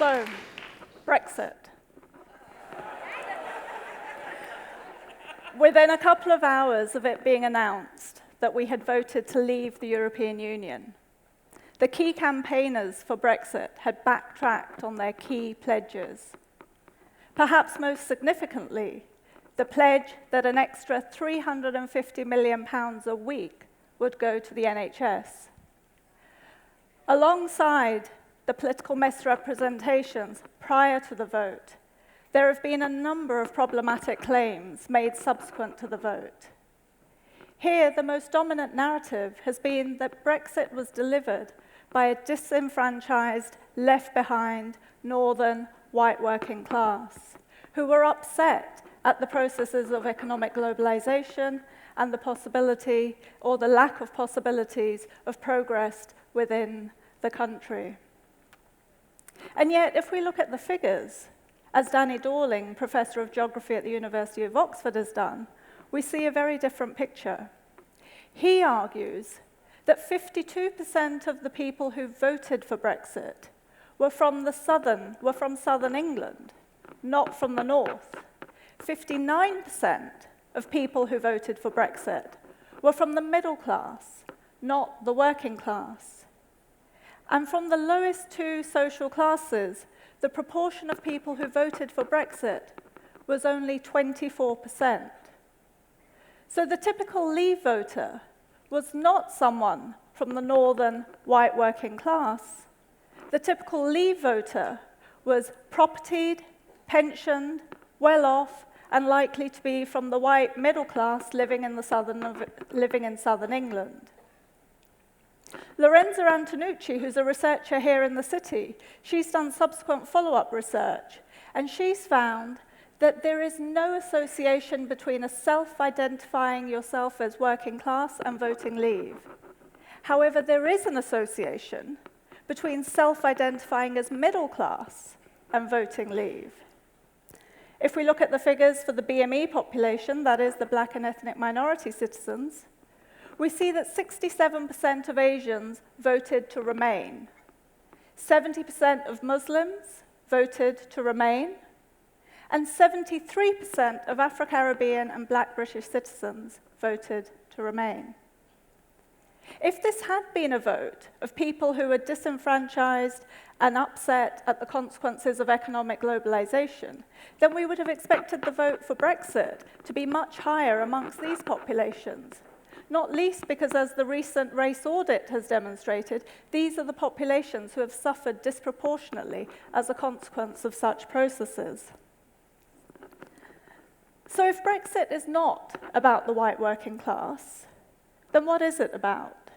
So, Brexit. Within a couple of hours of it being announced that we had voted to leave the European Union, the key campaigners for Brexit had backtracked on their key pledges. Perhaps most significantly, the pledge that an extra £350 million a week would go to the NHS. Alongside the political misrepresentations prior to the vote, there have been a number of problematic claims made subsequent to the vote. Here, the most dominant narrative has been that Brexit was delivered by a disenfranchised, left-behind, northern, white working class, who were upset at the processes of economic globalization and the possibility, or the lack of possibilities, of progress within the country. And yet, if we look at the figures, as Danny Dorling, Professor of Geography at the University of Oxford, has done, we see a very different picture. He argues that 52% of the people who voted for Brexit were from southern England, not from the north. 59% of people who voted for Brexit were from the middle class, not the working class. And from the lowest two social classes, the proportion of people who voted for Brexit was only 24%. So the typical Leave voter was not someone from the northern white working class. The typical Leave voter was propertied, pensioned, well off, and likely to be from the white middle class living in southern England. Lorenza Antonucci, who's a researcher here in the city, she's done subsequent follow-up research, and she's found that there is no association between a self-identifying yourself as working class and voting Leave. However, there is an association between self-identifying as middle class and voting Leave. If we look at the figures for the BME population, that is the Black and ethnic minority citizens, we see that 67% of Asians voted to remain. 70% of Muslims voted to remain, and 73% of Afro-Caribbean and Black British citizens voted to remain. If this had been a vote of people who were disenfranchised and upset at the consequences of economic globalization, then we would have expected the vote for Brexit to be much higher amongst these populations. Not least because, as the recent race audit has demonstrated, these are the populations who have suffered disproportionately as a consequence of such processes. So if Brexit is not about the white working class, then what is it about?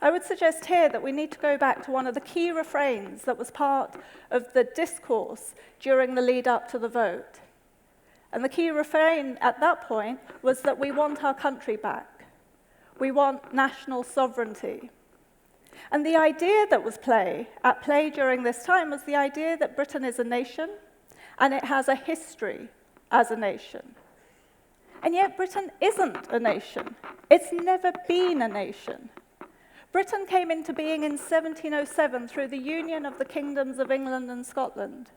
I would suggest here that we need to go back to one of the key refrains that was part of the discourse during the lead up to the vote. And the key refrain at that point was that we want our country back. We want national sovereignty. And the idea that was at play during this time was the idea that Britain is a nation, and it has a history as a nation. And yet Britain isn't a nation. It's never been a nation. Britain came into being in 1707 through the union of the kingdoms of England and Scotland.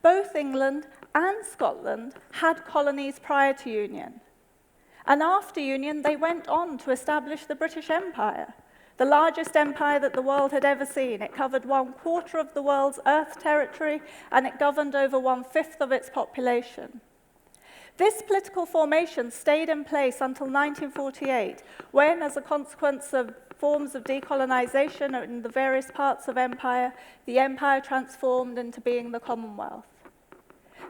Both England and Scotland had colonies prior to union. And after union, they went on to establish the British Empire, the largest empire that the world had ever seen. It covered 1/4 of the world's earth territory, and it governed over 1/5 of its population. This political formation stayed in place until 1948, when, as a consequence of forms of decolonization in the various parts of empire, the empire transformed into being the Commonwealth.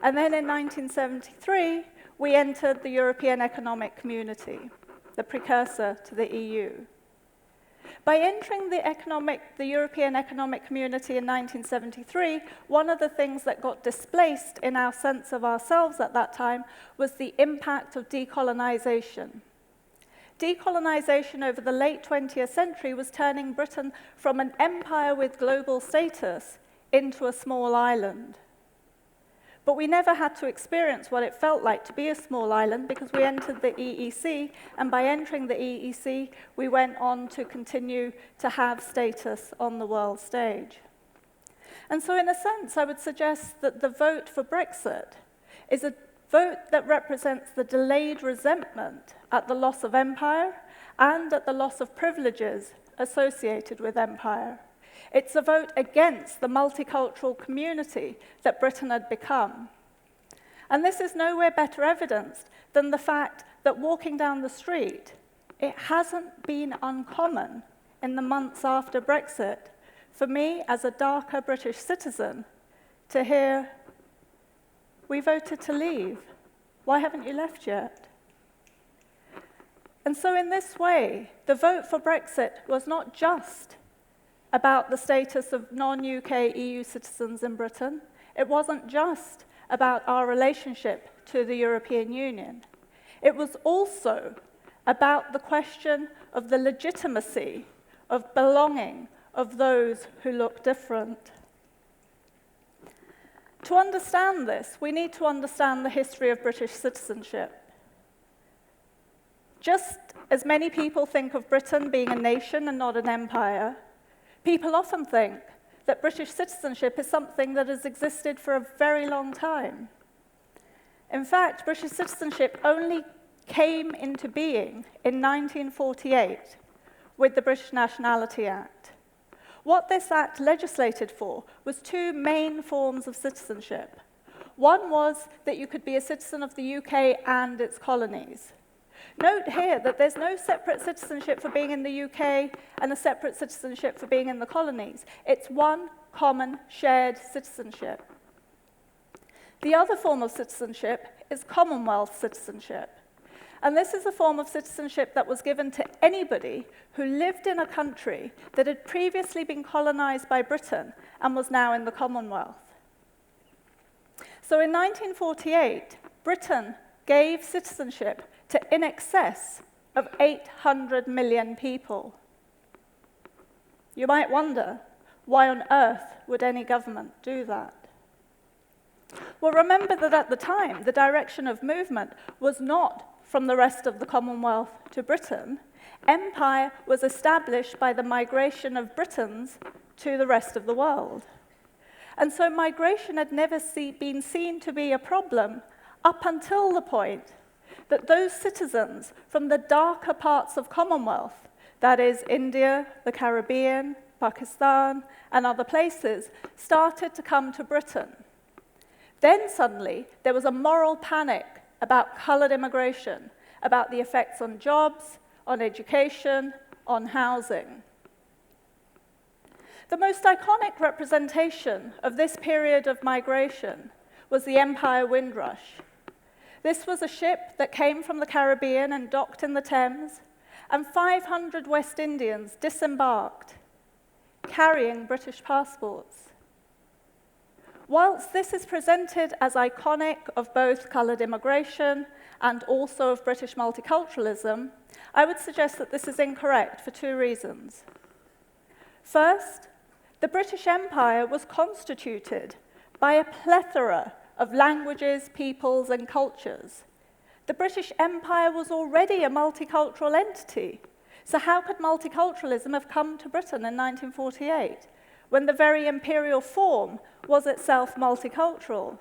And then in 1973, we entered the European Economic Community, the precursor to the EU. By entering the European Economic Community in 1973, one of the things that got displaced in our sense of ourselves at that time was the impact of decolonization. Decolonization over the late 20th century was turning Britain from an empire with global status into a small island. But we never had to experience what it felt like to be a small island because we entered the EEC, and by entering the EEC, we went on to continue to have status on the world stage. And so in a sense, I would suggest that the vote for Brexit is a vote that represents the delayed resentment at the loss of empire and at the loss of privileges associated with empire. It's a vote against the multicultural community that Britain had become. And this is nowhere better evidenced than the fact that walking down the street, it hasn't been uncommon in the months after Brexit for me, as a darker British citizen, to hear, "We voted to leave. Why haven't you left yet?" And so in this way, the vote for Brexit was not just about the status of non-UK EU citizens in Britain. It wasn't just about our relationship to the European Union. It was also about the question of the legitimacy of belonging of those who look different. To understand this, we need to understand the history of British citizenship. Just as many people think of Britain being a nation and not an empire, people often think that British citizenship is something that has existed for a very long time. In fact, British citizenship only came into being in 1948 with the British Nationality Act. What this act legislated for was two main forms of citizenship. One was that you could be a citizen of the UK and its colonies. Note here that there's no separate citizenship for being in the UK and a separate citizenship for being in the colonies. It's one common shared citizenship. The other form of citizenship is Commonwealth citizenship. And this is a form of citizenship that was given to anybody who lived in a country that had previously been colonized by Britain and was now in the Commonwealth. So in 1948, Britain gave citizenship to in excess of 800 million people. You might wonder, why on earth would any government do that? Well, remember that at the time, the direction of movement was not from the rest of the Commonwealth to Britain. Empire was established by the migration of Britons to the rest of the world. And so migration had never been seen to be a problem up until the point that those citizens from the darker parts of Commonwealth, that is India, the Caribbean, Pakistan, and other places, started to come to Britain. Then suddenly, there was a moral panic about coloured immigration, about the effects on jobs, on education, on housing. The most iconic representation of this period of migration was the Empire Windrush. This was a ship that came from the Caribbean and docked in the Thames, and 500 West Indians disembarked, carrying British passports. Whilst this is presented as iconic of both coloured immigration and also of British multiculturalism, I would suggest that this is incorrect for two reasons. First, the British Empire was constituted by a plethora of languages, peoples, and cultures. The British Empire was already a multicultural entity, so how could multiculturalism have come to Britain in 1948, when the very imperial form was itself multicultural?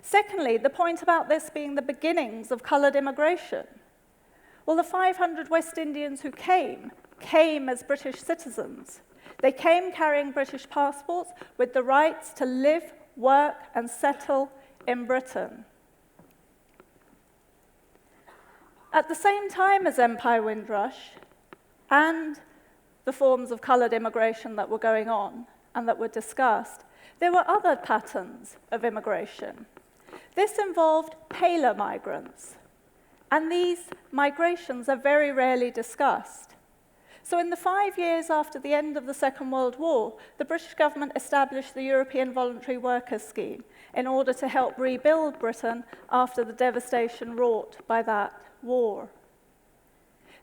Secondly, the point about this being the beginnings of coloured immigration. Well, the 500 West Indians who came as British citizens. They came carrying British passports with the rights to live, work, and settle in Britain. At the same time as Empire Windrush and the forms of coloured immigration that were going on and that were discussed, there were other patterns of immigration. This involved paler migrants, and these migrations are very rarely discussed. So in the 5 years after the end of the Second World War, the British government established the European Voluntary Workers Scheme in order to help rebuild Britain after the devastation wrought by that war.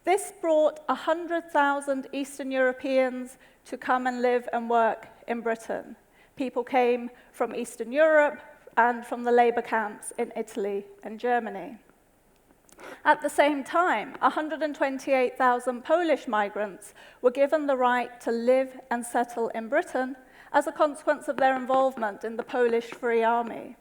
This brought 100,000 Eastern Europeans to come and live and work in Britain. People came from Eastern Europe and from the labor camps in Italy and Germany. At the same time, 128,000 Polish migrants were given the right to live and settle in Britain, as a consequence of their involvement in the Polish Free Army.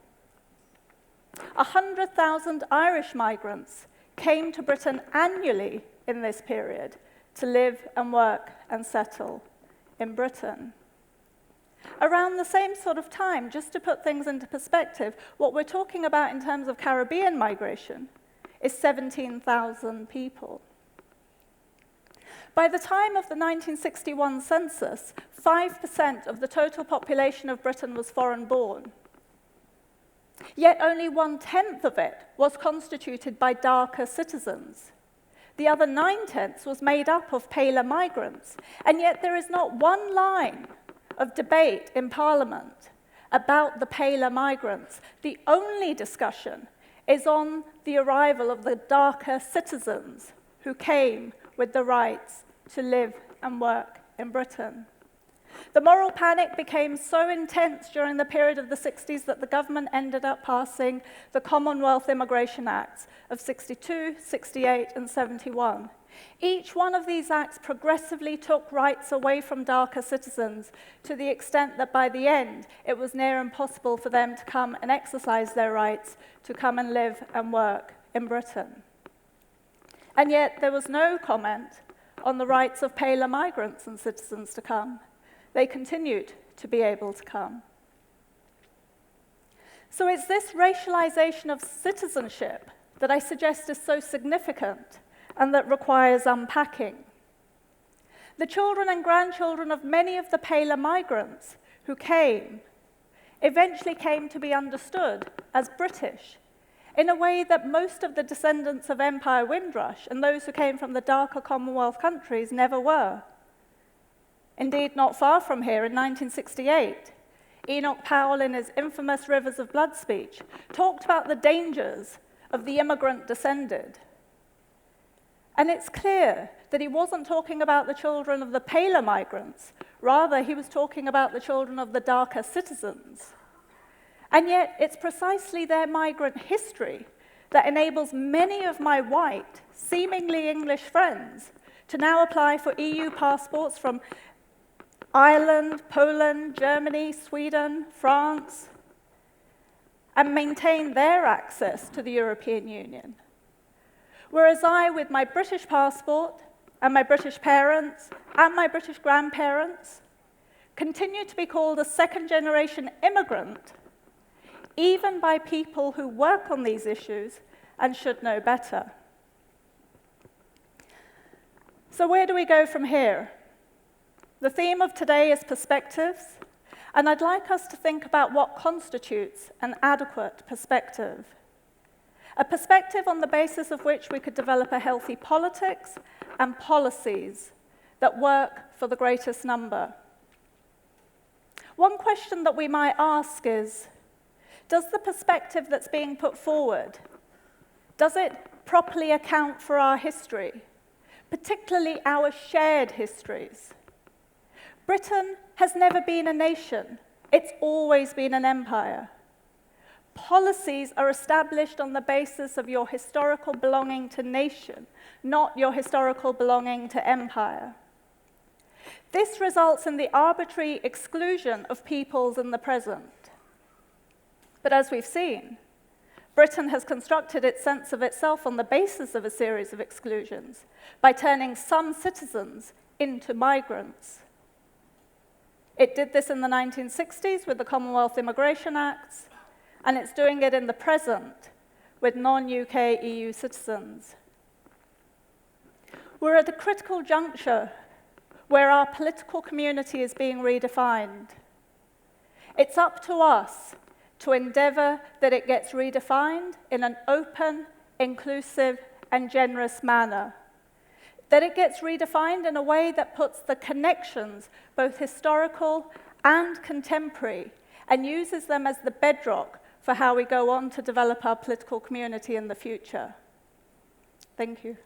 100,000 Irish migrants came to Britain annually in this period to live and work and settle in Britain. Around the same sort of time, just to put things into perspective, what we're talking about in terms of Caribbean migration is 17,000 people. By the time of the 1961 census, 5% of the total population of Britain was foreign-born. Yet only 1/10 of it was constituted by darker citizens. The other 9/10 was made up of paler migrants, and yet there is not one line of debate in Parliament about the paler migrants. The only discussion is on the arrival of the darker citizens who came with the rights to live and work in Britain. The moral panic became so intense during the period of the 60s that the government ended up passing the Commonwealth Immigration Acts of 62, 68, and 71. Each one of these acts progressively took rights away from darker citizens to the extent that by the end, it was near impossible for them to come and exercise their rights to come and live and work in Britain. And yet, there was no comment on the rights of paler migrants and citizens to come. They continued to be able to come. So it's this racialization of citizenship that I suggest is so significant and that requires unpacking. The children and grandchildren of many of the paler migrants who came eventually came to be understood as British in a way that most of the descendants of Empire Windrush and those who came from the darker Commonwealth countries never were. Indeed, not far from here, in 1968, Enoch Powell, in his infamous Rivers of Blood speech, talked about the dangers of the immigrant descended. And it's clear that he wasn't talking about the children of the paler migrants. Rather, he was talking about the children of the darker citizens. And yet, it's precisely their migrant history that enables many of my white, seemingly English friends to now apply for EU passports from Ireland, Poland, Germany, Sweden, France, and maintain their access to the European Union. Whereas I, with my British passport, and my British parents, and my British grandparents, continue to be called a second-generation immigrant, even by people who work on these issues and should know better. So where do we go from here? The theme of today is perspectives, and I'd like us to think about what constitutes an adequate perspective. A perspective on the basis of which we could develop a healthy politics and policies that work for the greatest number. One question that we might ask is, does the perspective that's being put forward, does it properly account for our history, particularly our shared histories? Britain has never been a nation. It's always been an empire. Policies are established on the basis of your historical belonging to nation, not your historical belonging to empire. This results in the arbitrary exclusion of peoples in the present. But as we've seen, Britain has constructed its sense of itself on the basis of a series of exclusions by turning some citizens into migrants. It did this in the 1960s with the Commonwealth Immigration Acts, and it's doing it in the present with non-UK EU citizens. We're at a critical juncture where our political community is being redefined. It's up to us to endeavor that it gets redefined in an open, inclusive, and generous manner. That it gets redefined in a way that puts the connections, both historical and contemporary, and uses them as the bedrock for how we go on to develop our political community in the future. Thank you.